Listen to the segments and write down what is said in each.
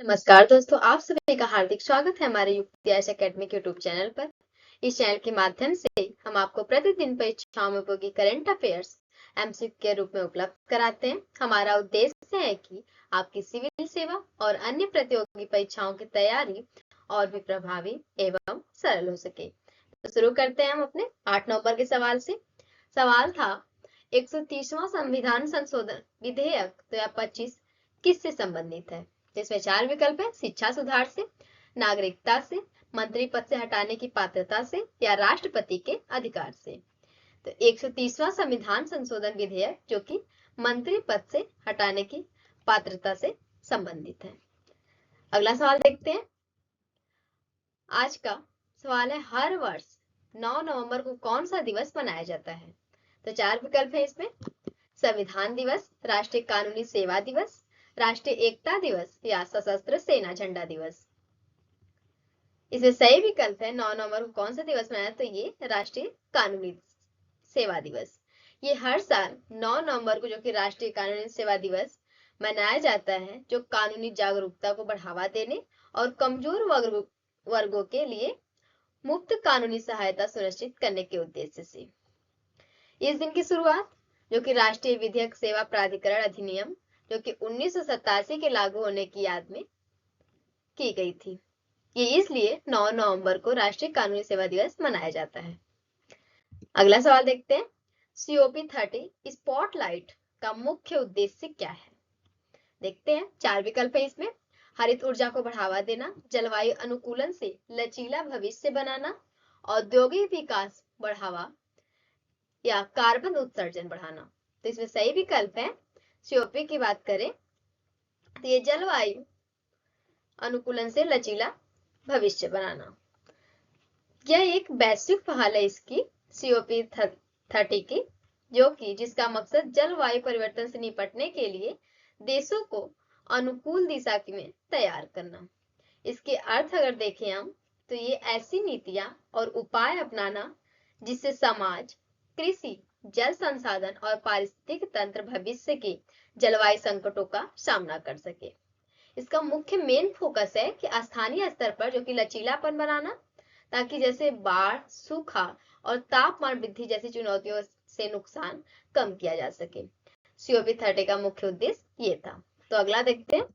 नमस्कार दोस्तों, आप सभी का हार्दिक स्वागत है हमारे यूपीएस एकेडमिक यूट्यूब चैनल पर। इस चैनल के माध्यम से हम आपको प्रतिदिन परीक्षाओं में उपयोगी करंट अफेयर्स एमसीक्यू के रूप में उपलब्ध कराते हैं। हमारा उद्देश्य है कि आपकी सिविल सेवा और अन्य प्रतियोगी परीक्षाओं की तैयारी और भी प्रभावी एवं सरल हो सके। तो शुरू करते हैं हम अपने 8 नवंबर के सवाल से। सवाल था 130वां संविधान संशोधन विधेयक 2025 किससे संबंधित है? इसमें 4 विकल्प है। शिक्षा सुधार से, नागरिकता से, मंत्री पद से हटाने की पात्रता से या राष्ट्रपति के अधिकार से। तो 130वां संविधान संशोधन विधेयक जो कि मंत्री पद से हटाने की पात्रता से संबंधित है। अगला सवाल देखते हैं। आज का सवाल है, हर वर्ष 9 नवंबर को कौन सा दिवस मनाया जाता है? तो 4 विकल्प है इसमें। संविधान दिवस, राष्ट्रीय कानूनी सेवा दिवस, राष्ट्रीय एकता दिवस या सशस्त्र सेना झंडा दिवस। इसमें सही विकल्प है 9 नवंबर को कौन सा दिवस मनाया? तो ये राष्ट्रीय कानूनी सेवा दिवस। ये हर साल 9 नवंबर को जो कि राष्ट्रीय कानूनी सेवा दिवस मनाया जाता है, जो कानूनी जागरूकता को बढ़ावा देने और कमजोर वर्गों के लिए मुफ्त कानूनी सहायता सुनिश्चित करने के उद्देश्य से। इस दिन की शुरुआत जो कि राष्ट्रीय विधिक सेवा प्राधिकरण अधिनियम जो कि 1987 के लागू होने की याद में की गई थी। ये इसलिए 9 नवंबर को राष्ट्रीय कानूनी सेवा दिवस मनाया जाता है। अगला सवाल देखते हैं। COP30 स्पॉटलाइट का मुख्य उद्देश्य क्या है? देखते हैं। 4 विकल्प है इसमें। हरित ऊर्जा को बढ़ावा देना, जलवायु अनुकूलन से लचीला भविष्य बनाना, औद्योगिक विकास बढ़ावा या कार्बन उत्सर्जन बढ़ाना। तो इसमें सही विकल्प है। COP की बात करें तो ये जलवायु अनुकूलन से लचीला भविष्य बनाना। यह एक वैश्विक पहल है इसकी COP30 की, जो कि जिसका मकसद जलवायु परिवर्तन से निपटने के लिए देशों को अनुकूल दिशा में तैयार करना। इसके अर्थ अगर देखें हम तो ये ऐसी नीतियां और उपाय अपनाना जिससे समाज, कृषि, जल संसाधन और पारिस्थितिक तंत्र भविष्य के जलवायु संकटों का सामना कर सके। इसका मुख्य मेन फोकस है कि स्थानीय स्तर पर जो कि लचीलापन बनाना, ताकि जैसे बाढ़, सूखा और तापमान वृद्धि जैसी चुनौतियों से नुकसान कम किया जा सके। COP30 का मुख्य उद्देश्य ये था। तो अगला देखते हैं।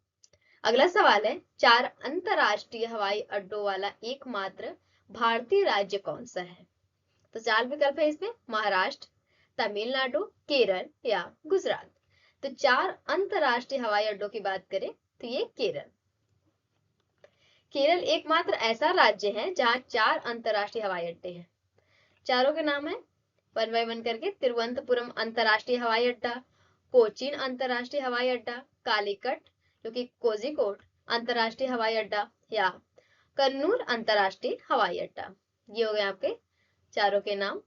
अगला सवाल है, 4 अंतरराष्ट्रीय हवाई अड्डों वाला एकमात्र भारतीय राज्य कौन सा है? तो 4 विकल्प है इसमें। महाराष्ट्र, तमिलनाडु, केरल या गुजरात। तो 4 अंतरराष्ट्रीय हवाई अड्डों की बात करें तो ये केरल। केरल एकमात्र ऐसा राज्य है जहां 4 अंतरराष्ट्रीय हवाई अड्डे हैं। चारों के नाम है 1 बाय 1 करके। तिरुवनंतपुरम अंतरराष्ट्रीय हवाई अड्डा, कोचीन अंतरराष्ट्रीय हवाई अड्डा, कालीकट जो कि कोझिकोड अंतरराष्ट्रीय हवाई अड्डा या कन्नूर अंतरराष्ट्रीय हवाई अड्डा। ये हो गए आपके चारों के नाम।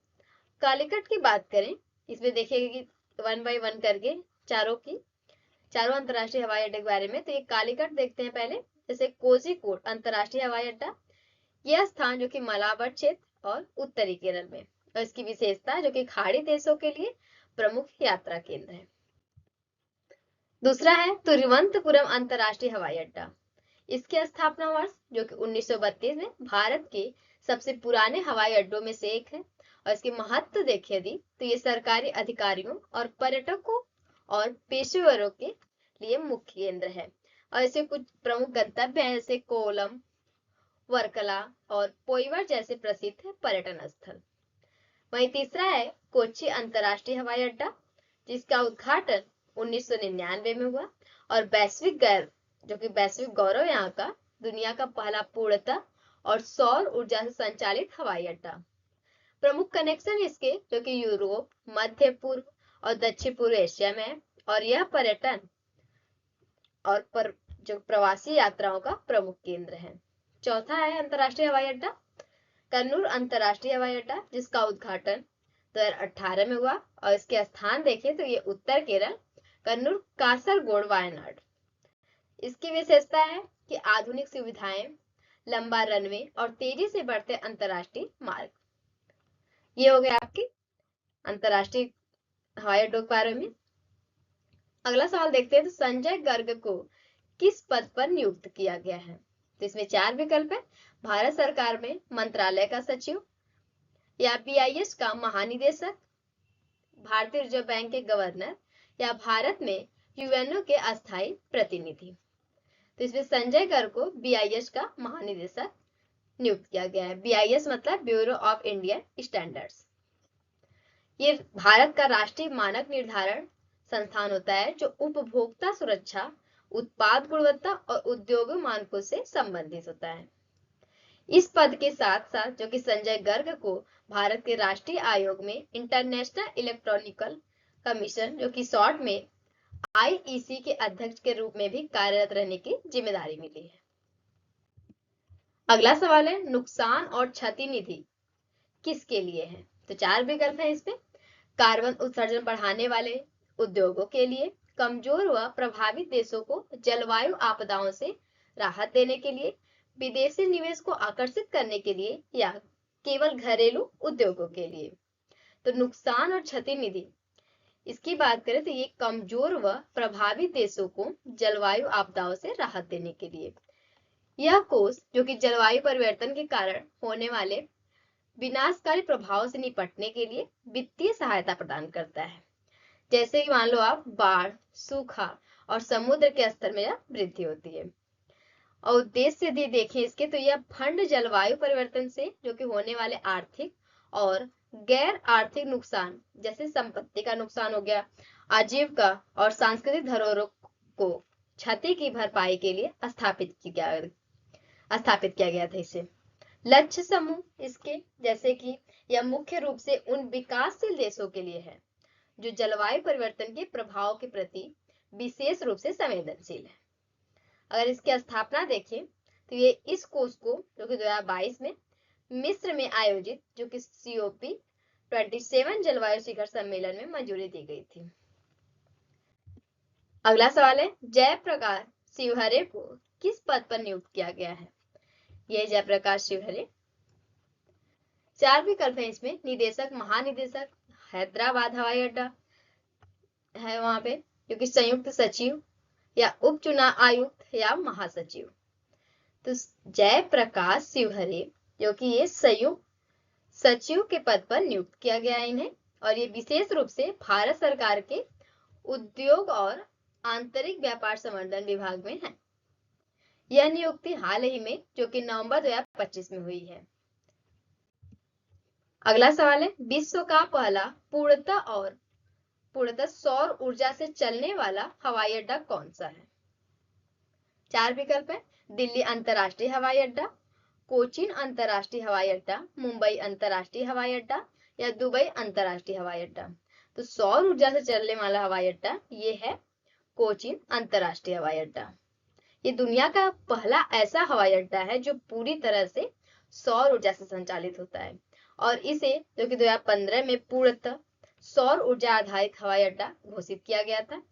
कालीकट की बात करें, इसमें देखिएगा कि 1 बाय 1 करके चारों अंतरराष्ट्रीय हवाई अड्डे के बारे में। तो ये कालीकट देखते हैं पहले। जैसे कोझिकोड अंतरराष्ट्रीय हवाई अड्डा, यह स्थान जो कि मलाबार क्षेत्र और उत्तरी केरल में, और इसकी विशेषता जो कि खाड़ी देशों के लिए प्रमुख यात्रा केंद्र है। दूसरा है तिरुवनंतपुरम अंतरराष्ट्रीय हवाई अड्डा। इसकी स्थापना वर्ष जो कि 1932 में भारत के सबसे पुराने हवाई अड्डों में से एक है। और इसके महत्व देखें यदि तो ये सरकारी अधिकारियों और पर्यटकों और पेशेवरों के लिए मुख्य केंद्र है। और इसके कुछ प्रमुख गंतव्य हैं जैसे कोलम, वर्कला और पोइवर जैसे प्रसिद्ध पर्यटन स्थल। वहीं तीसरा है कोच्चि अंतरराष्ट्रीय हवाई अड्डा, जिसका उद्घाटन 1999 में हुआ। और वैश्विक गौरव यहाँ का दुनिया का पहला पूर्णतः और सौर ऊर्जा से संचालित हवाई अड्डा। प्रमुख कनेक्शन इसके जो कि यूरोप, मध्य पूर्व और दक्षिण पूर्व एशिया में है। और यह पर्यटन और जो प्रवासी यात्राओं का प्रमुख केंद्र है। चौथा है अंतरराष्ट्रीय हवाई अड्डा कन्नूर अंतरराष्ट्रीय हवाई अड्डा, जिसका उद्घाटन 2018 में हुआ। और इसके स्थान देखें तो ये उत्तर केरल, कन्नूर, कासरगोड, वायनाड। इसकी विशेषता है कि आधुनिक सुविधाएं, लंबा रनवे और तेजी से बढ़ते अंतरराष्ट्रीय मार्ग। ये हो गए आपके अंतरराष्ट्रीय हवाई अड्डों के बारे में। अगला सवाल देखते हैं। तो संजय गर्ग को किस पद पर नियुक्त किया गया है? तो इसमें 4 विकल्प है। भारत सरकार में मंत्रालय का सचिव, या BIS का महानिदेशक, भारतीय रिजर्व बैंक के गवर्नर, या भारत में UNO के अस्थायी प्रतिनिधि। तो इसमें संजय गर्ग को BIS का महानिदेशक नियुक्त किया गया है। BIS मतलब ब्यूरो ऑफ इंडियन स्टैंडर्ड्स। ये भारत का राष्ट्रीय मानक निर्धारण संस्थान होता है जो उपभोक्ता सुरक्षा, उत्पाद गुणवत्ता और उद्योग मानकों से संबंधित होता है। इस पद के साथ साथ जो कि संजय गर्ग को भारत के राष्ट्रीय आयोग में इंटरनेशनल इलेक्ट्रॉनिकल कमीशन जो कि शॉर्ट में IEC के अध्यक्ष के रूप में भी कार्यरत रहने की जिम्मेदारी मिली है। अगला सवाल है, नुकसान और क्षति निधि किसके लिए है? तो 4 विकल्प है इसमें। कार्बन उत्सर्जन बढ़ाने वाले उद्योगों के लिए, कमजोर व प्रभावित देशों को जलवायु आपदाओं से राहत देने के लिए, विदेशी निवेश को आकर्षित करने के लिए, या केवल घरेलू उद्योगों के लिए। तो नुकसान और क्षति निधि इसकी बात करें तो ये कमजोर व प्रभावित देशों को जलवायु आपदाओं से राहत देने के लिए। यह कोष जो कि जलवायु परिवर्तन के कारण होने वाले विनाशकारी प्रभाव से निपटने के लिए वित्तीय सहायता प्रदान करता है। जैसे कि मान लो आप बाढ़, सूखा और समुद्र के स्तर में वृद्धि होती है। और उद्देश्य यदि देखें इसके तो यह फंड जलवायु परिवर्तन से जो कि होने वाले आर्थिक और गैर आर्थिक नुकसान जैसे संपत्ति का नुकसान हो गया, आजीविका और सांस्कृतिक धरोहरों को क्षति की भरपाई के लिए स्थापित किया गया था। इसे लक्ष्य समूह इसके जैसे कि यह मुख्य रूप से उन विकासशील देशों के लिए है जो जलवायु परिवर्तन के प्रभाव के प्रति विशेष रूप से संवेदनशील है। अगर इसकी स्थापना देखें तो ये इस कोष को जो कि 2022 में मिस्र में आयोजित जो कि COP27 जलवायु शिखर सम्मेलन में मंजूरी दी गई थी। अगला सवाल है, जयप्रकाश शिवहरे को किस पद पर नियुक्त किया गया है? यह जयप्रकाश शिवहरे। 4 विकल्प है इसमें। निदेशक, महानिदेशक, हैदराबाद हवाई अड्डा है वहां पे, जो कि संयुक्त सचिव, या उप चुनाव आयुक्त, या महासचिव। तो जयप्रकाश शिवहरे जो कि ये संयुक्त सचिव के पद पर नियुक्त किया गया है इन्हें, और ये विशेष रूप से भारत सरकार के उद्योग और आंतरिक व्यापार संवर्धन विभाग में है। यह नियुक्ति हाल ही में जो कि नवंबर 2025 में हुई है। अगला सवाल है, विश्व का पहला पूर्णतः सौर ऊर्जा से चलने वाला हवाई अड्डा कौन सा है? 4 विकल्प है। दिल्ली अंतरराष्ट्रीय हवाई अड्डा, कोचीन अंतरराष्ट्रीय हवाई अड्डा, मुंबई अंतरराष्ट्रीय हवाई अड्डा, या दुबई अंतरराष्ट्रीय हवाई अड्डा। तो सौर ऊर्जा से चलने वाला हवाई अड्डा ये है कोचीन अंतरराष्ट्रीय हवाई अड्डा। ये दुनिया का पहला ऐसा हवाई अड्डा है जो पूरी तरह से सौर ऊर्जा से संचालित होता है, और इसे जो कि 2015 में पूर्णतः सौर ऊर्जा आधारित हवाई अड्डा घोषित किया गया था,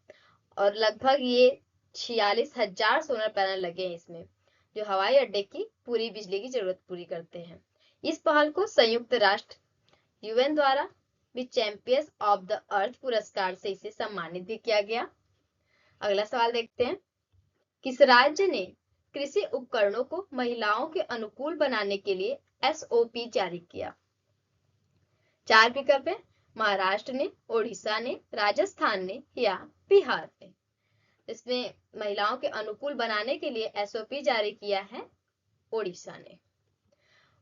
और लगभग ये 46,000 सोलर पैनल लगे हैं इसमें जो हवाई अड्डे की पूरी बिजली की जरूरत पूरी करते हैं। इस पहल को संयुक्त राष्ट्र UN द्वारा भी चैंपियंस ऑफ द अर्थ पुरस्कार से इसे सम्मानित भी किया गया। अगला सवाल देखते हैं, किस राज्य ने कृषि उपकरणों को महिलाओं के अनुकूल बनाने के लिए SOP जारी किया? 4 विकल्प है। महाराष्ट्र ने, ओडिशा ने, राजस्थान ने, या बिहार ने। इसमें महिलाओं के अनुकूल बनाने के लिए SOP जारी किया है ओडिशा ने।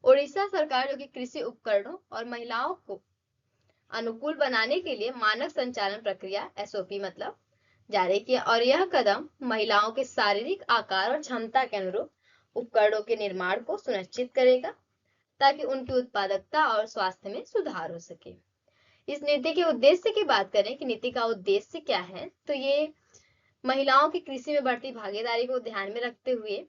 ओडिशा सरकार जो कि कृषि उपकरणों और महिलाओं को अनुकूल बनाने के लिए मानक संचालन प्रक्रिया SOP मतलब जारी किया, और यह कदम महिलाओं के शारीरिक आकार और क्षमता के अनुरूप उपकरणों के निर्माण को सुनिश्चित करेगा ताकि उनकी उत्पादकता और स्वास्थ्य में सुधार हो सके। इस नीति के उद्देश्य की बात करें कि नीति का उद्देश्य क्या है, तो ये महिलाओं की कृषि में बढ़ती भागीदारी को ध्यान में रखते हुए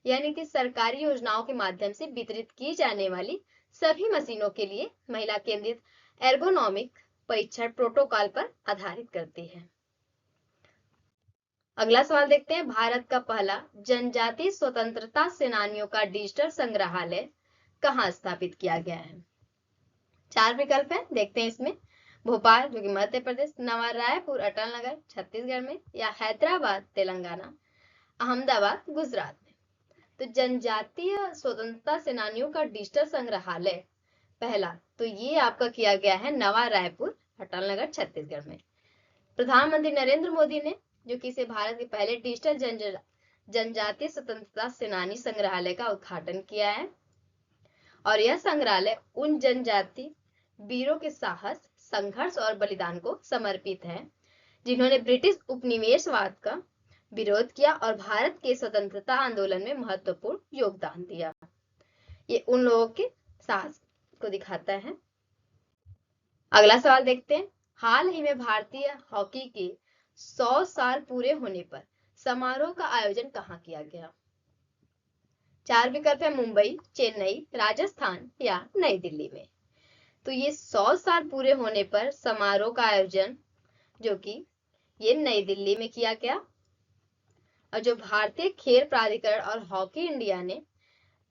यह नीति सरकारी योजनाओं के माध्यम से वितरित की जाने वाली सभी मशीनों के लिए महिला केंद्रित एर्गोनॉमिक परीक्षण प्रोटोकॉल पर आधारित करती है। अगला सवाल देखते हैं, भारत का पहला जनजातीय स्वतंत्रता सेनानियों का डिजिटल संग्रहालय कहाँ स्थापित किया गया है? 4 विकल्प है, देखते हैं इसमें। भोपाल जो कि मध्य प्रदेश, नवा रायपुर अटल नगर छत्तीसगढ़ में, या हैदराबाद तेलंगाना। अहमदाबाद, गुजरात में। तो जनजातीय स्वतंत्रता सेनानियों का डिजिटल संग्रहालय पहला, तो ये आपका किया गया है नवा रायपुर, अटल नगर, छत्तीसगढ़ में। प्रधानमंत्री नरेंद्र मोदी ने जो कि इसे भारत के पहले डिजिटल जनजातीय स्वतंत्रता सेनानी संग्रहालय का उद्घाटन किया है। और यह संग्रहालय उन जनजाति वीरों के साहस, संघर्ष और बलिदान को समर्पित है जिन्होंने ब्रिटिश उपनिवेशवाद का विरोध किया और भारत के स्वतंत्रता आंदोलन में महत्वपूर्ण योगदान दिया। ये उन लोगों के साहस को दिखाता है। अगला सवाल देखते हैं। हाल ही में भारतीय हॉकी के 100 साल पूरे होने पर समारोह का आयोजन कहाँ किया गया? 4 विकल्प है, मुंबई, चेन्नई, राजस्थान या नई दिल्ली में। तो ये 100 साल पूरे होने पर समारोह का आयोजन जो कि ये नई दिल्ली में किया गया। और जो भारतीय खेल प्राधिकरण और हॉकी इंडिया ने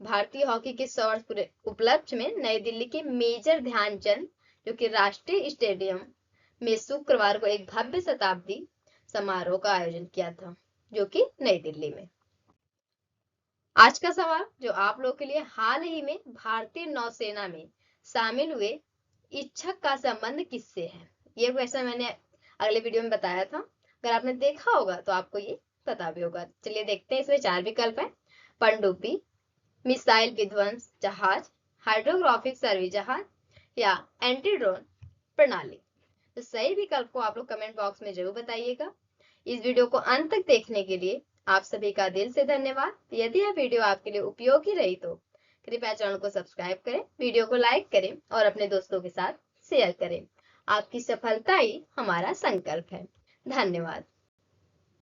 भारतीय हॉकी के 100 वर्ष पूरे उपलक्ष्य में नई दिल्ली के मेजर ध्यानचंद जो कि राष्ट्रीय स्टेडियम में शुक्रवार को एक भव्य शताब्दी समारोह का आयोजन किया था जो कि नई दिल्ली में। आज का सवाल जो आप लोगों के लिए, हाल ही में भारतीय नौसेना में शामिल हुए इच्छक का संबंध किससे है? ये क्वेश्चन मैंने अगले वीडियो में बताया था, अगर आपने देखा होगा तो आपको ये पता भी होगा। चलिए देखते हैं। इसमें 4 विकल्प है, पनडुब्बी, मिसाइल विध्वंस जहाज, हाइड्रोग्राफिक सर्वे जहाज या एंटी ड्रोन प्रणाली। तो सही विकल्प को आप लोग कमेंट बॉक्स में जरूर बताइएगा। इस वीडियो को अंत तक देखने के लिए आप सभी का दिल से धन्यवाद। यदि यह वीडियो आपके लिए उपयोगी रही तो कृपया चैनल को सब्सक्राइब करें, वीडियो को लाइक करें और अपने दोस्तों के साथ शेयर करें। आपकी सफलता ही हमारा संकल्प है। धन्यवाद।